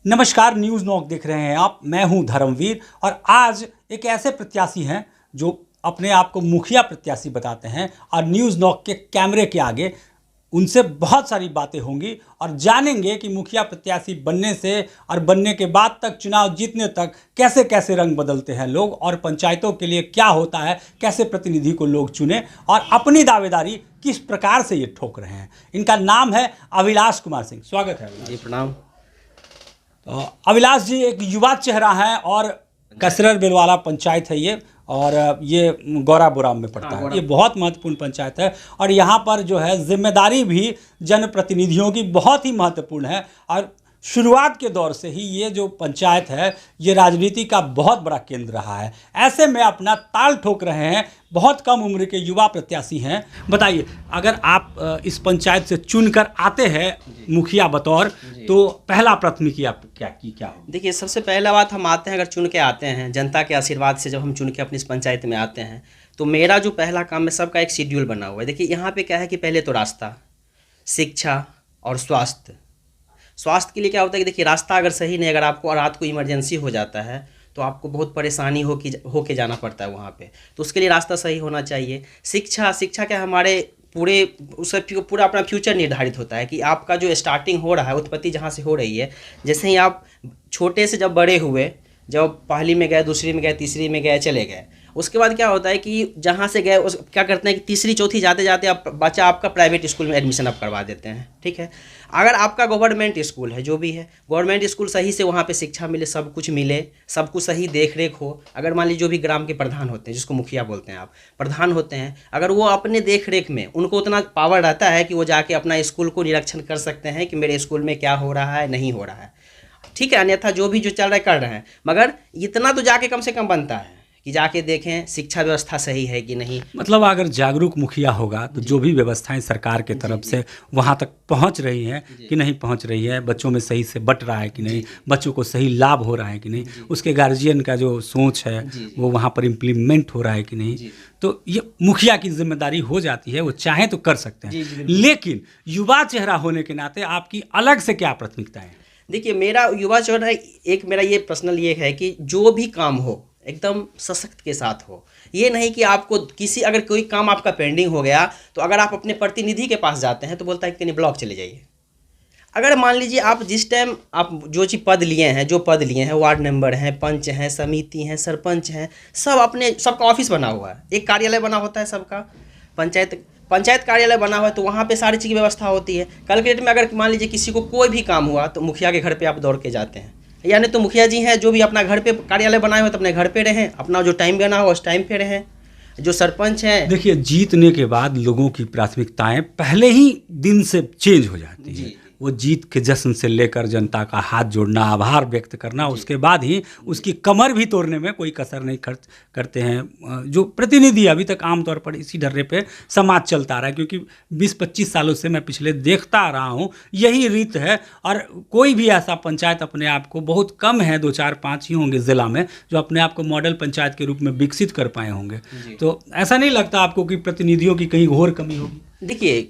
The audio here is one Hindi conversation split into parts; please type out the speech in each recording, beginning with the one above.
नमस्कार, न्यूज़ नॉक देख रहे हैं आप। मैं हूं धर्मवीर और आज एक ऐसे प्रत्याशी हैं जो अपने आप को मुखिया प्रत्याशी बताते हैं और न्यूज़ नॉक के कैमरे के आगे उनसे बहुत सारी बातें होंगी और जानेंगे कि मुखिया प्रत्याशी बनने से और बनने के बाद तक, चुनाव जीतने तक कैसे कैसे रंग बदलते हैं लोग और पंचायतों के लिए क्या होता है, कैसे प्रतिनिधि को लोग चुने और अपनी दावेदारी किस प्रकार से ये ठोक रहे हैं। इनका नाम है अभिलाष कुमार सिंह। स्वागत है अभिलाष जी, प्रणाम। तो अभिलाष जी एक युवा चेहरा है और कसरर बेलवाला पंचायत है ये, और ये गौराबुराम में पड़ता है। ये बहुत महत्वपूर्ण पंचायत है और यहाँ पर जो है जिम्मेदारी भी जनप्रतिनिधियों की बहुत ही महत्वपूर्ण है। और शुरुआत के दौर से ही ये जो पंचायत है ये राजनीति का बहुत बड़ा केंद्र रहा है। ऐसे में अपना ताल ठोक रहे हैं, बहुत कम उम्र के युवा प्रत्याशी हैं। बताइए, अगर आप इस पंचायत से चुनकर आते हैं मुखिया बतौर, तो पहला प्राथमिकी आप क्या हो? देखिए, सबसे पहला बात, हम आते हैं, अगर चुन के आते हैं जनता के आशीर्वाद से, जब हम चुन के अपनी इस पंचायत में आते हैं तो मेरा जो पहला काम है, सबका एक शेड्यूल बना हुआ है। देखिए, यहाँ पे क्या है कि पहले तो रास्ता, शिक्षा और स्वास्थ्य के लिए क्या होता है कि देखिए, रास्ता अगर सही नहीं, अगर आपको रात को इमरजेंसी हो जाता है तो आपको बहुत परेशानी हो के जाना पड़ता है वहाँ पे, तो उसके लिए रास्ता सही होना चाहिए। शिक्षा क्या, हमारे पूरा अपना फ्यूचर निर्धारित होता है कि आपका जो स्टार्टिंग हो रहा है, उत्पत्ति जहाँ से हो रही है, जैसे ही आप छोटे से जब बड़े हुए, जब पहली में गए, दूसरी में गए, तीसरी में गए, चले गए, उसके बाद क्या होता है कि जहाँ से गए उस क्या करते हैं कि तीसरी चौथी जाते जाते आप बच्चा आपका प्राइवेट स्कूल में एडमिशन आप करवा देते हैं। ठीक है, अगर आपका गवर्नमेंट स्कूल है, जो भी है गवर्नमेंट स्कूल, सही से वहाँ पे शिक्षा मिले, सब कुछ मिले, सब कुछ सही देख रेख हो। अगर मान लीजिए जो भी ग्राम के प्रधान होते हैं, जिसको मुखिया बोलते हैं आप, प्रधान होते हैं, अगर वो अपने देख रेख में, उनको उतना पावर रहता है कि वो जाके अपना स्कूल को निरीक्षण कर सकते हैं कि मेरे स्कूल में क्या हो रहा है, नहीं हो रहा है। ठीक है, अन्यथा जो भी जो चल रहा है कर रहे हैं, मगर इतना तो जाके कम से कम बनता है कि जाके देखें शिक्षा व्यवस्था सही है कि नहीं। मतलब अगर जागरूक मुखिया होगा तो जो भी व्यवस्थाएं सरकार के तरफ से वहां तक पहुंच रही हैं कि नहीं पहुंच रही है, बच्चों में सही से बट रहा है कि नहीं, बच्चों को सही लाभ हो रहा है कि नहीं, उसके गार्जियन का जो सोच है वो वहां पर इम्प्लीमेंट हो रहा है कि नहीं, तो ये मुखिया की जिम्मेदारी हो जाती है। वो चाहें तो कर सकते हैं, लेकिन युवा चेहरा होने के नाते आपकी अलग से क्या प्राथमिकताएं हैं? देखिए, मेरा युवा चेहरा, एक मेरा ये पर्सनल ये है कि जो भी काम हो एकदम सशक्त के साथ हो। ये नहीं कि आपको अगर कोई काम आपका पेंडिंग हो गया तो अगर आप अपने प्रतिनिधि के पास जाते हैं तो बोलता है कि नहीं, ब्लॉक चले जाइए। अगर मान लीजिए आप जिस टाइम आप जो पद लिए हैं, वार्ड मेंबर हैं, पंच हैं, समिति हैं, सरपंच हैं, सबका ऑफिस बना हुआ है, एक कार्यालय बना होता है सबका, पंचायत कार्यालय बना हुआ है, तो वहाँ पे सारी चीज़ की व्यवस्था होती है। कल के डेट में अगर मान लीजिए किसी को कोई भी काम हुआ तो मुखिया के घर पे आप दौड़ के जाते हैं, यानी तो मुखिया जी हैं जो भी अपना घर पे कार्यालय बनाए हुए तो अपने घर पे रहें, अपना जो टाइम बना हो उस टाइम पे रहें। जो सरपंच हैं, देखिए, जीतने के बाद लोगों की प्राथमिकताएं पहले ही दिन से चेंज हो जाती हैं। वो जीत के जश्न से लेकर जनता का हाथ जोड़ना, आभार व्यक्त करना, उसके बाद ही उसकी कमर भी तोड़ने में कोई कसर नहीं खर्च करते हैं जो प्रतिनिधि। अभी तक आमतौर पर इसी ढर्रे पे समाज चलता रहा है, क्योंकि 20-25 सालों से मैं पिछले देखता आ रहा हूँ यही रीत है। और कोई भी ऐसा पंचायत अपने आप को, बहुत कम है, 2-4-5 ही होंगे ज़िला में जो अपने आप को मॉडल पंचायत के रूप में विकसित कर पाए होंगे। तो ऐसा नहीं लगता आपको कि प्रतिनिधियों की कहीं घोर कमी होगी? देखिए,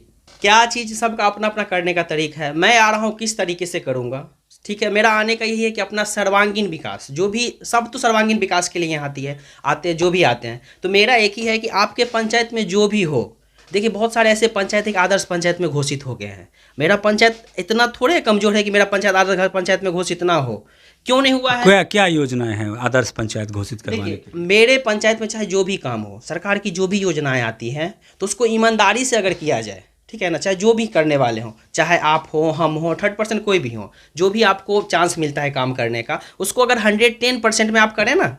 क्या चीज़ सबका अपना अपना करने का तरीका है। मैं आ रहा हूँ किस तरीके से करूँगा, ठीक है। मेरा आने का यही है कि अपना सर्वांगीण विकास, जो भी सब तो सर्वांगीण विकास के लिए यहाँ जो भी आते हैं, तो मेरा एक ही है कि आपके पंचायत में जो भी हो। देखिए, बहुत सारे ऐसे पंचायत एक आदर्श पंचायत में घोषित हो गए हैं। मेरा पंचायत इतना थोड़े कमजोर है कि मेरा पंचायत आदर्श पंचायत में घोषित ना हो। क्यों नहीं हुआ है? क्या योजनाएं हैं आदर्श पंचायत घोषित करवाने की? मेरे पंचायत में चाहे जो भी काम हो, सरकार की जो भी योजनाएं आती हैं, तो उसको ईमानदारी से अगर किया जाए, ठीक है ना, चाहे जो भी करने वाले हों, चाहे आप हो, हम हो, 3rd-person कोई भी हो, जो भी आपको चांस मिलता है काम करने का, उसको अगर 110% में आप करें ना,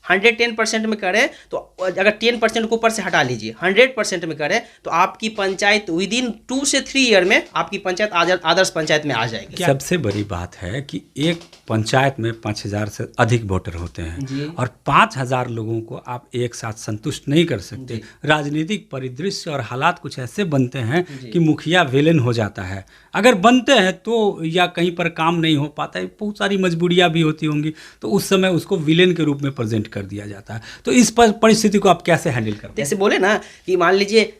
110% में करें, तो अगर 10% को ऊपर से हटा लीजिए, 100% में करें, तो आपकी पंचायत विदिन 2 से 3 ईयर में आपकी पंचायत आदर्श पंचायत में आ जाएगी। सबसे बड़ी बात है कि एक पंचायत में 5000 से अधिक वोटर होते हैं और 5000 लोगों को आप एक साथ संतुष्ट नहीं कर सकते। राजनीतिक परिदृश्य और हालात कुछ ऐसे बनते हैं कि मुखिया विलेन हो जाता है। अगर बनते हैं तो, या कहीं पर काम नहीं हो पाता है, बहुत सारी मजबूरियां भी होती होंगी, तो उस समय उसको विलेन के रूप में प्रेजेंट कर दिया जाता है। तो इस परिस्थिति को आप कैसे हैंडल करते हैं? जैसे बोले ना कि मान लीजिए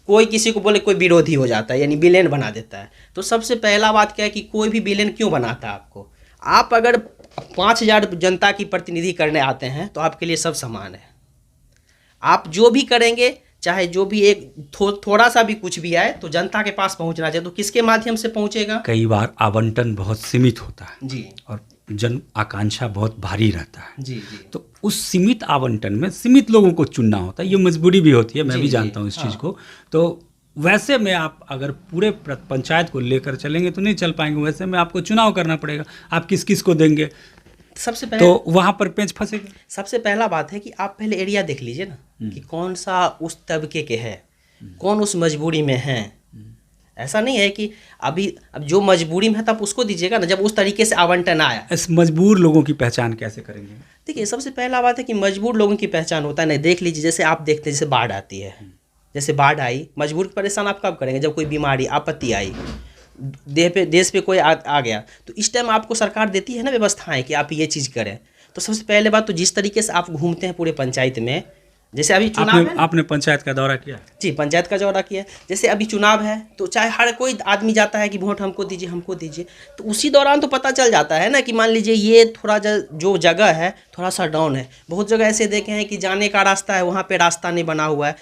कोई किसी को बोले कोई विरोधी हो जाता है, यानी विलेन बना देता है, तो सबसे पहला बात क्या है कि कोई भी विलेन क्यों बनाता है आपको? आप अगर 5,000 जनता की प्रतिनिधि करने आते हैं तो आपके लिए सब समान है। आप जो भी करेंगे, चाहे जो भी एक थोड़ा सा भी कुछ भी आए, तो जनता के पास पहुंचना चाहिए। तो किसके माध्यम से पहुंचेगा? कई बार आवंटन बहुत सीमित होता है जी, और जन आकांक्षा बहुत भारी रहता है। जी, जी, तो उस सीमित आवंटन में सीमित लोगों को चुनना होता है, ये मजबूरी भी होती है, मैं जी, भी जी, जानता हूँ इस चीज़ हाँ। को। तो वैसे में आप अगर पूरे पंचायत को लेकर चलेंगे तो नहीं चल पाएंगे। वैसे में आपको चुनाव करना पड़ेगा, आप किस किस को देंगे, सबसे पहले तो वहाँ पर पेंच फंसेगा। सबसे पहला बात है कि आप पहले एरिया देख लीजिए ना कि कौन सा उस तबके के है, कौन उस मजबूरी में है। ऐसा नहीं है कि अब जो मजबूरी में है तब उसको दीजिएगा ना, जब उस तरीके से आवंटन आया। इस मजबूर लोगों की पहचान कैसे करेंगे? देखिए, सबसे पहला बात है कि मजबूर लोगों की पहचान होता है नहीं, देख लीजिए जैसे आप देखते हैं, जैसे बाढ़ आती है, जैसे बाढ़ आई, मजबूर परेशान आप कब करेंगे? जब कोई बीमारी आपत्ति आई, देश पे कोई आ गया, तो इस टाइम आपको सरकार देती है ना व्यवस्थाएं कि आप ये चीज़ करें। तो सबसे पहले बात तो जिस तरीके से आप घूमते हैं पूरे पंचायत में, जैसे अभी चुनाव है, आपने पंचायत का दौरा किया? जी, पंचायत का दौरा किया। जैसे अभी चुनाव है तो चाहे हर कोई आदमी जाता है कि वोट हमको दीजिए, हमको दीजिए, तो उसी दौरान तो पता चल जाता है ना कि मान लीजिए ये थोड़ा जो जगह है थोड़ा सा डाउन है। बहुत जगह ऐसे देखे हैं कि जाने का रास्ता है, वहाँ पे रास्ता नहीं बना हुआ है,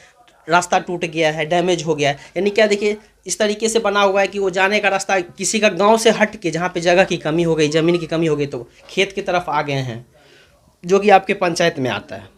रास्ता टूट गया है, डैमेज हो गया है। यानी क्या, देखिए इस तरीके से बना हुआ है कि वो जाने का रास्ता किसी का गाँव से हट के, जहाँ पे जगह की कमी हो गई, ज़मीन की कमी हो गई, तो खेत की तरफ आ गए हैं, जो कि आपके पंचायत में आता है,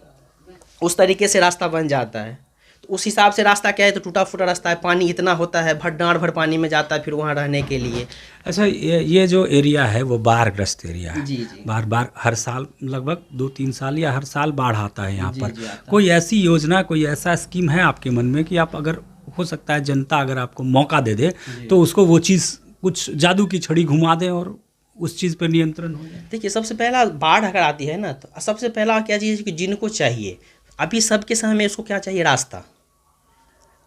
उस तरीके से रास्ता बन जाता है। तो उस हिसाब से रास्ता क्या है, तो टूटा फूटा रास्ता है, पानी इतना होता है, डाँड़ भर पानी में जाता है फिर वहाँ रहने के लिए। अच्छा, ये जो एरिया है वो बाढ़ग्रस्त एरिया है। जी, जी। बार हर साल लगभग 2-3 साल या हर साल बाढ़ आता है यहाँ जी, पर। जी, आता है। कोई ऐसी योजना, कोई ऐसा स्कीम है आपके मन में कि आप, अगर हो सकता है जनता अगर आपको मौका दे दे तो उसको वो चीज़ कुछ जादू की छड़ी घुमा दे और उस चीज़ पर नियंत्रण हो जाए? देखिए, सबसे पहला बाढ़ अगर आती है ना, तो सबसे पहला क्या चीज़ है कि जिनको चाहिए, अभी सबके समय में इसको क्या चाहिए, रास्ता।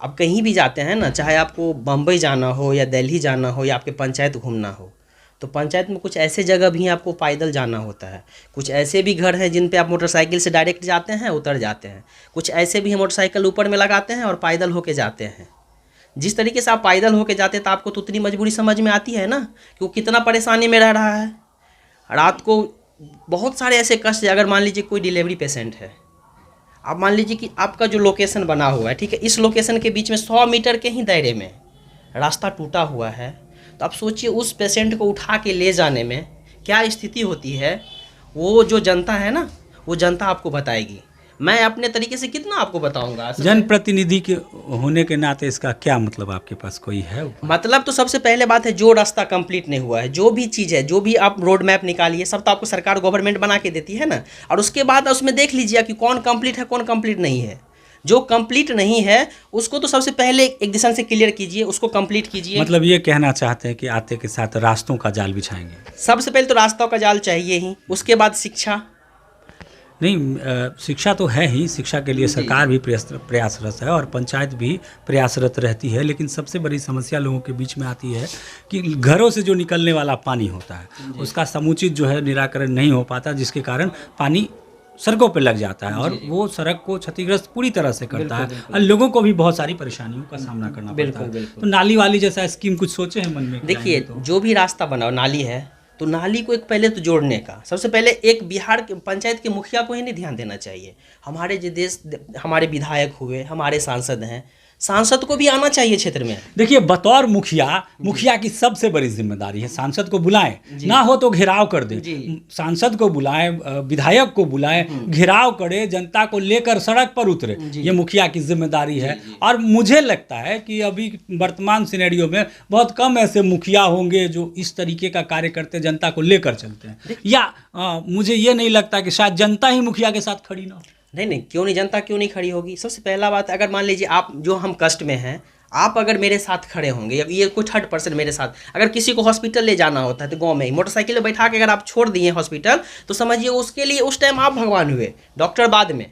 अब कहीं भी जाते हैं ना, चाहे आपको बम्बई जाना हो या दिल्ली जाना हो या आपके पंचायत घूमना हो, तो पंचायत में कुछ ऐसे जगह भी आपको पैदल जाना होता है, कुछ ऐसे भी घर हैं जिन पे आप मोटरसाइकिल से डायरेक्ट जाते हैं, उतर जाते हैं, कुछ ऐसे भी हैं मोटरसाइकिल ऊपर में लगाते हैं और पैदल होके जाते हैं। जिस तरीके से आप पैदल होके जाते हैं तो आपको तो उतनी मजबूरी समझ में आती है ना कि वो कितना परेशानी में रह रहा है। रात को बहुत सारे ऐसे कष्ट, अगर मान लीजिए कोई डिलीवरी पेशेंट है, आप मान लीजिए कि आपका जो लोकेशन बना हुआ है, ठीक है, इस लोकेशन के बीच में 100 मीटर के ही दायरे में रास्ता टूटा हुआ है, तो आप सोचिए उस पेशेंट को उठा के ले जाने में क्या स्थिति होती है। वो जो जनता है ना, वो जनता आपको बताएगी। मैं अपने तरीके से कितना आपको बताऊंगा। जनप्रतिनिधि के होने के नाते इसका क्या मतलब, आपके पास कोई है? मतलब तो सबसे पहले बात है, जो रास्ता कंप्लीट नहीं हुआ है, जो भी चीज़ है, जो भी आप रोड मैप निकालिए, सब तो आपको सरकार गवर्नमेंट बना के देती है ना, और उसके बाद उसमें देख लीजिए कि कौन कंप्लीट है, कौन कंप्लीट नहीं है। जो कंप्लीट नहीं है उसको तो सबसे पहले एक दिशा से क्लियर कीजिए, उसको कंप्लीट कीजिए। मतलब ये कहना चाहते हैं कि आते के साथ रास्तों का जाल बिछाएंगे? सबसे पहले तो रास्तों का जाल चाहिए ही, उसके बाद शिक्षा। नहीं, शिक्षा तो है ही, शिक्षा के लिए सरकार भी प्रयासरत है और पंचायत भी प्रयासरत रहती है, लेकिन सबसे बड़ी समस्या लोगों के बीच में आती है कि घरों से जो निकलने वाला पानी होता है उसका समुचित जो है निराकरण नहीं हो पाता, जिसके कारण पानी सड़कों पे लग जाता है और वो सड़क को क्षतिग्रस्त पूरी तरह से करता है और लोगों को भी बहुत सारी परेशानियों का सामना करना पड़ता है। तो नाली वाली जैसा स्कीम कुछ सोचे हैं मन में? देखिए, जो भी रास्ता बनाओ, नाली है तो नाली को एक पहले तो जोड़ने का, सबसे पहले एक बिहार के पंचायत के मुखिया को ही नहीं ध्यान देना चाहिए। हमारे जो देश, हमारे विधायक हुए, हमारे सांसद हैं, सांसद को भी आना चाहिए क्षेत्र में। देखिए, बतौर मुखिया की सबसे बड़ी जिम्मेदारी है सांसद को बुलाएं, ना हो तो घेराव कर दे, सांसद को बुलाएं, विधायक को बुलाएं, घेराव करे, जनता को लेकर सड़क पर उतरे, ये मुखिया की जिम्मेदारी है। और मुझे लगता है कि अभी वर्तमान सिनेरियो में बहुत कम ऐसे मुखिया होंगे जो इस तरीके का कार्य करते, जनता को लेकर चलते हैं। या मुझे ये नहीं लगता कि शायद जनता ही मुखिया के साथ खड़ी ना हो। नहीं, क्यों नहीं, जनता क्यों नहीं खड़ी होगी। सबसे पहला बात, अगर मान लीजिए आप, जो हम कष्ट में हैं, आप अगर मेरे साथ खड़े होंगे, या ये कोई थर्ड पर्सन मेरे साथ, अगर किसी को हॉस्पिटल ले जाना होता है तो गांव में ही मोटरसाइकिल में बैठा के अगर आप छोड़ दिए हॉस्पिटल, तो समझिए उसके लिए उस टाइम आप भगवान हुए, डॉक्टर बाद में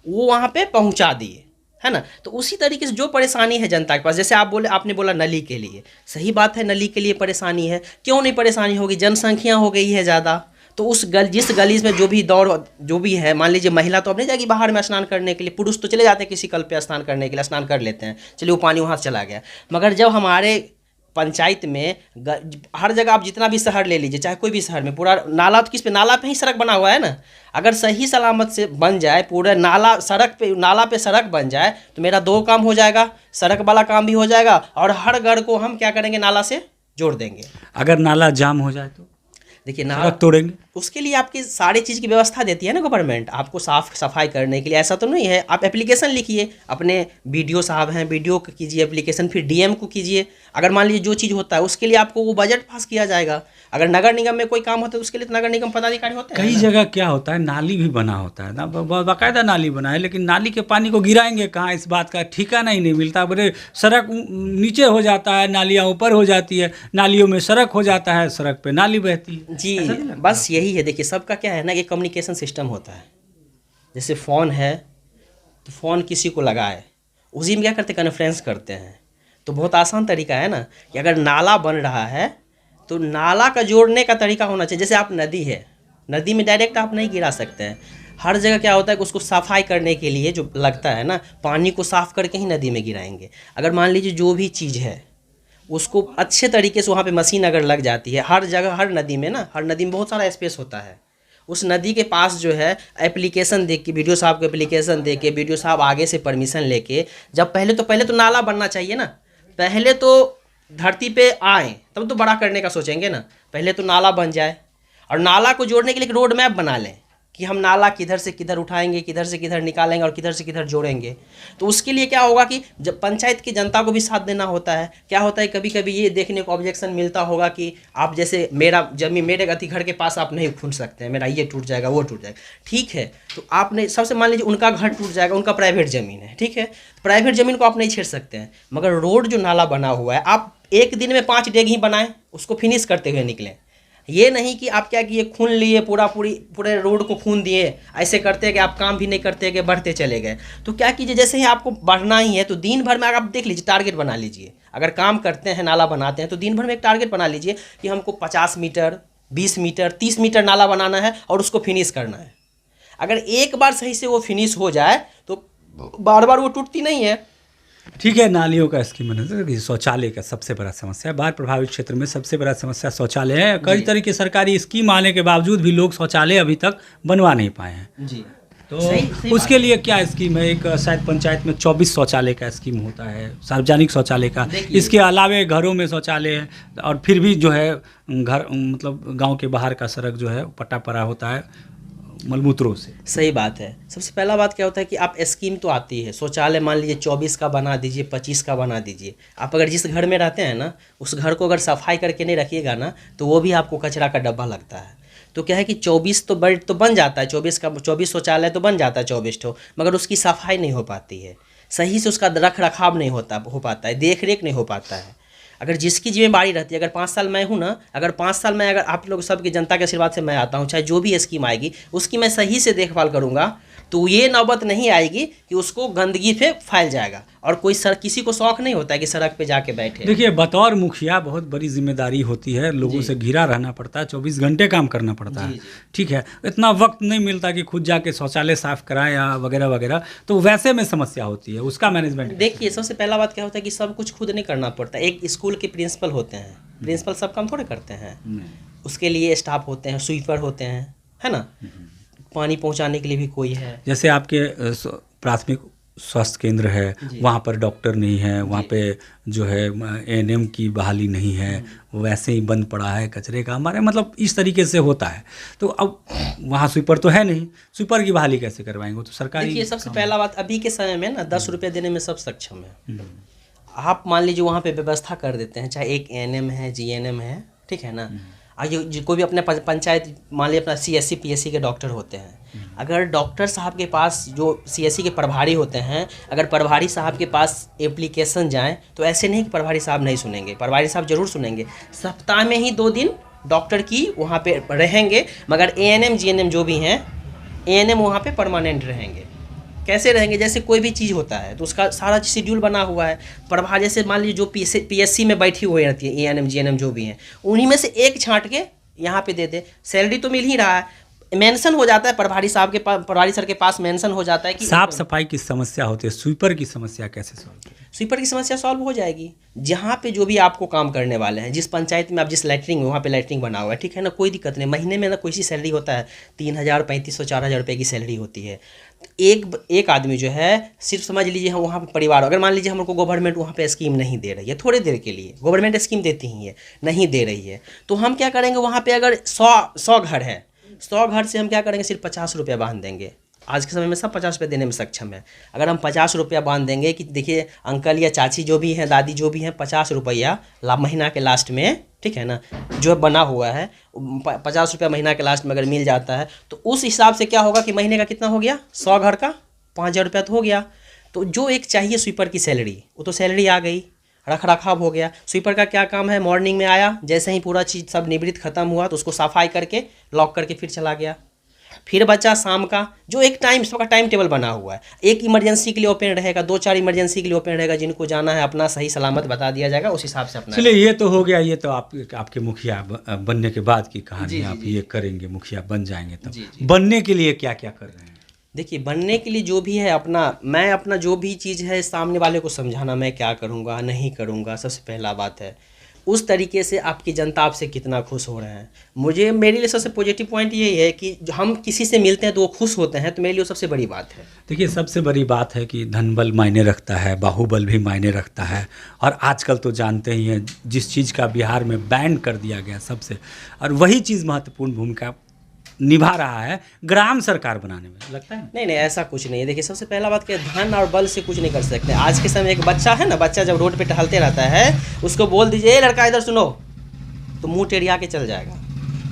वो वहाँ पे पहुँचा दिए, है ना। तो उसी तरीके से जो परेशानी है जनता के पास, जैसे आप बोले, आपने बोला नली के लिए, सही बात है, नली के लिए परेशानी है, क्यों नहीं परेशानी होगी, जनसंख्या हो गई है ज़्यादा, तो उस जिस गली में जो भी जो भी है, मान लीजिए महिला तो अब नहीं जाएगी बाहर में स्नान करने के लिए, पुरुष तो चले जाते हैं किसी कल पे स्नान करने के लिए, स्नान कर लेते हैं, चलिए वो पानी वहाँ से चला गया। मगर जब हमारे पंचायत में हर जगह आप जितना भी शहर ले लीजिए, चाहे कोई भी शहर में, पूरा नाला तो किस पे, नाला पे ही सड़क बना हुआ है ना। अगर सही सलामत से बन जाए पूरा नाला, सड़क पे, नाला पे सड़क बन जाए तो मेरा 2 काम हो जाएगा, सड़क वाला काम भी हो जाएगा और हर घर को हम क्या करेंगे, नाला से जोड़ देंगे। अगर नाला जाम हो जाए तो देखिए नाला सड़क तोड़ेंगे, उसके लिए आपकी सारी चीज़ की व्यवस्था देती है ना गवर्नमेंट, आपको साफ सफाई करने के लिए। ऐसा तो नहीं है, आप एप्लीकेशन लिखिए, अपने बीडीओ साहब हैं, बीडीओ को कीजिए एप्लीकेशन, फिर डीएम को कीजिए। अगर मान लीजिए जो चीज़ होता है उसके लिए आपको वो बजट पास किया जाएगा। अगर नगर निगम में कोई काम होता है उसके लिए तो नगर निगम पदाधिकारी होते हैं कई ना। जगह क्या होता है, नाली भी बना होता है ना, बाकायदा नाली बना है, लेकिन नाली के पानी को गिराएंगे कहाँ, इस बात का ठिकाना ही नहीं मिलता। बड़े सड़क नीचे हो जाता है, नालियाँ ऊपर हो जाती है, नालियों में सड़क हो जाता है, सड़क पे नाली बहती है। जी बस यही है। देखिए सबका क्या है ना कि कम्युनिकेशन सिस्टम होता है। जैसे फ़ोन है तो फ़ोन किसी को लगाए, उसी में क्या करते, कॉन्फ्रेंस करते हैं। तो बहुत आसान तरीका है ना कि अगर नाला बन रहा है तो नाला का जोड़ने का तरीका होना चाहिए। जैसे आप नदी है, नदी में डायरेक्ट आप नहीं गिरा सकते हैं। हर जगह क्या होता है कि उसको सफाई करने के लिए जो लगता है ना, पानी को साफ़ करके ही नदी में गिराएंगे। अगर मान लीजिए जो भी चीज़ है उसको अच्छे तरीके से वहाँ पे मशीन अगर लग जाती है, हर जगह, हर नदी में ना, हर नदी में बहुत सारा स्पेस होता है। उस नदी के पास जो है एप्लीकेशन दे के, वीडियो साहब को एप्लीकेशन दे के, वीडियो साहब आगे से परमिशन लेके, जब पहले तो नाला बनना चाहिए ना। पहले तो धरती पे आए तब तो बड़ा करने का सोचेंगे ना, पहले तो नाला बन जाए और नाला को जोड़ने के लिए एक रोड मैप बना लें कि हम नाला किधर से किधर उठाएंगे, किधर से किधर निकालेंगे और किधर से किधर जोड़ेंगे। तो उसके लिए क्या होगा कि जब पंचायत की जनता को भी साथ देना होता है। क्या होता है कभी कभी ये देखने को ऑब्जेक्शन मिलता होगा कि आप जैसे मेरा जमीन, मेरे अति घर के पास आप नहीं खून सकते हैं, मेरा ये टूट जाएगा, वो टूट जाएगा। ठीक है, तो आपने सबसे मान लीजिए उनका घर टूट जाएगा, उनका प्राइवेट ज़मीन है, ठीक है, प्राइवेट ज़मीन को आप नहीं छेड़ सकते हैं। मगर रोड जो नाला बना हुआ है, आप एक दिन में 5 डेग ही बनाएं, उसको फिनिश करते हुए निकलें। ये नहीं कि आप क्या किए, खून लिए, पूरे रोड को खून दिए, ऐसे करते कि आप काम भी नहीं करते कि बढ़ते चले गए। तो क्या कीजिए, जैसे ही आपको बढ़ना ही है तो दिन भर में अगर आप देख लीजिए, टारगेट बना लीजिए। अगर काम करते हैं, नाला बनाते हैं, तो दिन भर में एक टारगेट बना लीजिए कि हमको 50 मीटर, 20 मीटर, 30 मीटर नाला बनाना है और उसको फिनिश करना है। अगर एक बार सही से वो फिनिश हो जाए तो बार बार वो टूटती नहीं है। ठीक है, नालियों का स्कीम बना, शौचालय का सबसे बड़ा समस्या है। बाढ़ प्रभावित क्षेत्र में सबसे बड़ा समस्या शौचालय है। कई तरह की सरकारी स्कीम आने के बावजूद भी लोग शौचालय अभी तक बनवा नहीं पाए हैं। जी, तो सही उसके लिए क्या स्कीम है? एक शायद पंचायत में 24 शौचालय का स्कीम होता है, सार्वजनिक शौचालय का। इसके अलावे घरों में शौचालय है और फिर भी जो है घर, मतलब गाँव के बाहर का सड़क जो है पट्टा पड़ा होता है मलमूत्रों से। सही बात है। सबसे पहला बात क्या होता है कि आप स्कीम तो आती है, शौचालय मान लीजिए 24 का बना दीजिए, 25 का बना दीजिए। आप अगर जिस घर में रहते हैं ना, उस घर को अगर सफाई करके नहीं रखिएगा ना, तो वो भी आपको कचरा का डब्बा लगता है। तो क्या है कि 24 तो बन जाता है, 24 शौचालय तो बन जाता है 24 ठो, मगर उसकी सफाई नहीं हो पाती है, सही से उसका रख रखाव नहीं हो पाता है, देख रेख नहीं हो पाता है। अगर जिसकी जिम्मेदारी रहती है, अगर 5 साल मैं हूँ ना, अगर 5 साल में अगर आप लोग सबकी जनता के आशीर्वाद से मैं आता हूँ, चाहे जो भी स्कीम आएगी उसकी मैं सही से देखभाल करूँगा, तो ये नौबत नहीं आएगी कि उसको गंदगी पे फैल जाएगा। और कोई किसी को शौक नहीं होता है कि सड़क पे जाके बैठे। देखिए, बतौर मुखिया बहुत बड़ी जिम्मेदारी होती है, लोगों से घिरा रहना पड़ता है, 24 घंटे काम करना पड़ता है। ठीक है, इतना वक्त नहीं मिलता कि खुद जाके शौचालय साफ कराएं या वगैरह वगैरह, तो वैसे में समस्या होती है, उसका मैनेजमेंट। देखिए, सबसे पहला बात क्या होता है कि सब कुछ खुद नहीं करना पड़ता। एक स्कूल के प्रिंसिपल होते हैं, प्रिंसिपल सब काम थोड़े करते हैं, उसके लिए स्टाफ होते हैं, स्वीपर होते हैं, है ना, पानी पहुंचाने के लिए भी कोई है। जैसे आपके प्राथमिक स्वास्थ्य केंद्र है, वहाँ पर डॉक्टर नहीं है, वहाँ पे जो है एएनएम की बहाली नहीं है, वैसे ही बंद पड़ा है कचरे का हमारे, मतलब इस तरीके से होता है। तो अब वहाँ स्वीपर तो है नहीं, स्वीपर की बहाली कैसे करवाएंगे? तो सरकारी। देखिए, सबसे पहला बात, अभी के समय में ना 10 रुपये देने में सब सक्षम है। आप मान लीजिए वहाँ पे व्यवस्था कर देते हैं, चाहे एक एएनएम है, जीएनएम है, ठीक है ना, जो कोई भी अपने पंचायत, मान लीजिए अपना सीएससी पीएससी के डॉक्टर होते हैं, अगर डॉक्टर साहब के पास जो सीएससी के प्रभारी होते हैं, अगर प्रभारी साहब के पास एप्लीकेशन जाएं, तो ऐसे नहीं कि प्रभारी साहब नहीं सुनेंगे, प्रभारी साहब जरूर सुनेंगे। सप्ताह में ही 2 दिन डॉक्टर की वहाँ पे रहेंगे, मगर एएनएम जीएनएम जो भी हैं, एएनएम वहाँ पे परमानेंट रहेंगे। कैसे रहेंगे? जैसे कोई भी चीज़ होता है तो उसका सारा शेड्यूल बना हुआ है। प्रभा जैसे मान लीजिए जो पीएससी में बैठी हुई रहती है, एएनएम जीएनएम जो भी हैं, उन्हीं में से एक छांट के यहाँ पे दे दे, सैलरी तो मिल ही रहा है। मेंशन हो जाता है प्रभारी साहब के पास, प्रभारी सर के पास मेंशन हो जाता है कि साफ सफाई की समस्या होती है, स्वीपर की समस्या कैसे सॉल्व करें? स्वीपर की समस्या सॉल्व हो जाएगी। जहाँ पे जो भी आपको काम करने वाले हैं, जिस पंचायत में आप जिस लैटरिन में, वहाँ पे लैटरिन बना हुआ है, ठीक है ना, कोई दिक्कत नहीं। महीने में ना कोई सी सैलरी होता है 3,000 3,500 4,000 रुपये की सैलरी होती है। एक आदमी जो है, सिर्फ समझ लीजिए हम वहाँ पे परिवार, अगर मान लीजिए हमको गवर्नमेंट वहाँ पे स्कीम नहीं दे रही है, थोड़ी देर के लिए गवर्नमेंट स्कीम देती ही है, नहीं दे रही है, तो हम क्या करेंगे, वहाँ पे अगर 100 घर है, 100 घर से हम क्या करेंगे, सिर्फ 50 रुपया बांध देंगे। आज के समय में सब 50 रुपये देने में सक्षम है। अगर हम 50 रुपया बांध देंगे कि देखिए अंकल या चाची जो भी हैं, दादी जो भी हैं, 50 रुपया महीना के लास्ट में, ठीक है ना, जो बना हुआ है 50 रुपया महीना के लास्ट में अगर मिल जाता है, तो उस हिसाब से क्या होगा कि महीने का कितना हो गया, 100 घर का 5,000 रुपया तो हो गया। तो जो एक चाहिए स्वीपर की सैलरी, वो तो सैलरी आ गई, रख रखाव हो गया। स्वीपर का क्या काम है, मॉर्निंग में आया, जैसे ही पूरा चीज़ सब निवृत्त खत्म हुआ तो उसको सफाई करके लॉक करके फिर चला गया। फिर बचा शाम का, जो एक टाइम, सबका टाइम टेबल बना हुआ है, एक इमरजेंसी के लिए ओपन रहेगा, 2-4 इमरजेंसी के लिए ओपन रहेगा, जिनको जाना है अपना सही सलामत बता दिया जाएगा, उस हिसाब से अपना। चलिए ये तो हो गया, ये तो आपके मुखिया बनने के बाद की कहानी है। आप ये करेंगे, मुखिया बन जाएंगे, तब बनने के लिए क्या क्या कर रहे हैं? देखिए बनने के लिए जो भी है मैं अपना जो भी चीज़ है सामने वाले को समझाना, मैं क्या करूँगा नहीं करूँगा, सबसे पहला बात है। उस तरीके से आपकी जनता आपसे कितना खुश हो रहे हैं। मेरे लिए सबसे पॉजिटिव पॉइंट यही है कि हम किसी से मिलते हैं तो वो खुश होते हैं, तो मेरे लिए सबसे बड़ी बात है। देखिए सबसे बड़ी बात है कि धनबल मायने रखता है, बाहुबल भी मायने रखता है। और आजकल तो जानते ही हैं, जिस चीज़ का बिहार में बैन कर दिया गया सबसे, और वही चीज़ महत्वपूर्ण भूमिका निभा रहा है ग्राम सरकार बनाने में, लगता है? नहीं ऐसा कुछ नहीं है। देखिए सबसे पहला बात कि धन और बल से कुछ नहीं कर सकते। आज के समय एक बच्चा है ना, बच्चा जब रोड पे टहलते रहता है, उसको बोल दीजिए ए लड़का इधर सुनो, तो मुंह टेढ़िया के चल जाएगा।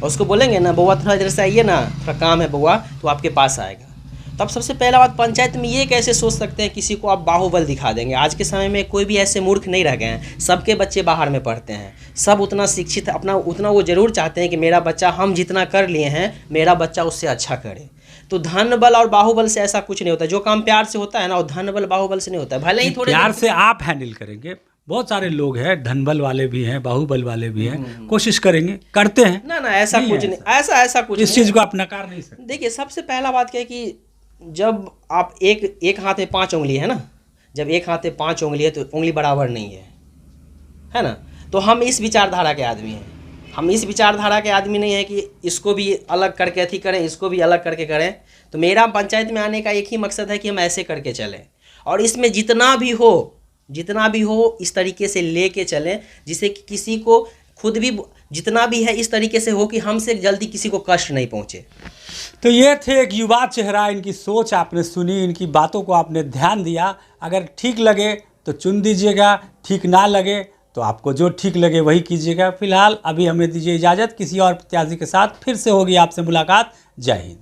और उसको बोलेंगे ना बउआ थोड़ा इधर से आइए ना, थोड़ा काम है बउआ, तो आपके पास आएगा। तब सबसे पहला बात, पंचायत में ये कैसे सोच सकते हैं किसी को आप बाहुबल दिखा देंगे। आज के समय में कोई भी ऐसे मूर्ख नहीं रह गए हैं, सबके बच्चे बाहर में पढ़ते हैं, सब उतना शिक्षित, अपना उतना वो जरूर चाहते हैं कि मेरा बच्चा, हम जितना कर लिए हैं मेरा बच्चा उससे अच्छा करे। तो धन बल और बाहुबल से ऐसा कुछ नहीं होता। जो काम प्यार से होता है ना, वो धन बल बाहुबल से नहीं होता है। भले ही थोड़े प्यार से आप हैंडल करेंगे, बहुत सारे लोग हैं, धनबल वाले भी हैं, बाहुबल वाले भी हैं, कोशिश करेंगे, करते हैं। ना ऐसा कुछ नहीं, ऐसा कुछ इस चीज़ को आप नकार नहीं सकते। देखिए सबसे पहला बात क्या है कि जब आप एक हाथ में 5 उंगली है ना, जब एक हाथ में 5 उंगली है तो उंगली बराबर नहीं है ना। तो हम इस विचारधारा के आदमी हैं, हम इस विचारधारा के आदमी नहीं है कि इसको भी अलग करके अथी करें, इसको भी अलग करके करें। तो मेरा पंचायत में आने का एक ही मकसद है कि हम ऐसे करके चलें, और इसमें जितना भी हो इस तरीके से लेके चलें, जिससे कि किसी को खुद भी जितना भी है इस तरीके से हो कि हमसे जल्दी किसी को कष्ट नहीं पहुंचे। तो ये थे एक युवा चेहरा, इनकी सोच आपने सुनी, इनकी बातों को आपने ध्यान दिया। अगर ठीक लगे तो चुन दीजिएगा, ठीक ना लगे तो आपको जो ठीक लगे वही कीजिएगा। फिलहाल अभी हमें दीजिए इजाज़त, किसी और प्रत्याशी के साथ फिर से होगी आपसे मुलाकात। जय हिंद।